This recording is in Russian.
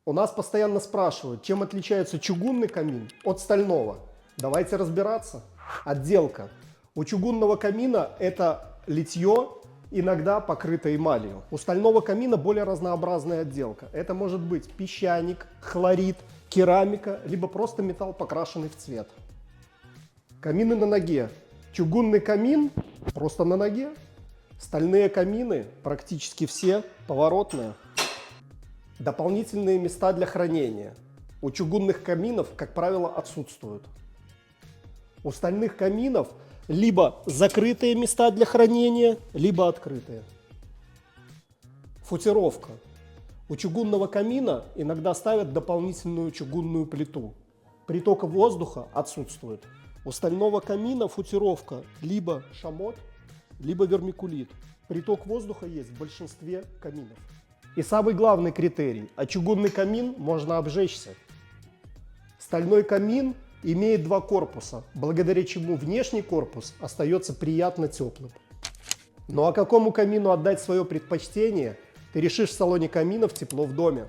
У нас постоянно спрашивают, чем отличается чугунный камин от стального. Давайте разбираться. Отделка. У чугунного камина это литье, иногда покрыто эмалью. У стального камина более разнообразная отделка. Это может быть песчаник, хлорид, керамика, либо просто металл, покрашенный в цвет. Камины на ноге. Чугунный камин просто на ноге. Стальные камины практически все поворотные. Дополнительные места для хранения. У чугунных каминов, как правило, отсутствуют. У стальных каминов либо закрытые места для хранения, либо открытые. Футировка. У чугунного камина иногда ставят дополнительную чугунную плиту. Приток воздуха отсутствует. У стального камина футировка либо шамот, либо вермикулит. Приток воздуха есть в большинстве каминов. И самый главный критерий, а чугунный камин можно обжечься. Стальной камин имеет два корпуса, благодаря чему внешний корпус остается приятно теплым. Ну а какому камину отдать свое предпочтение, ты решишь в салоне каминов «Тепло в доме».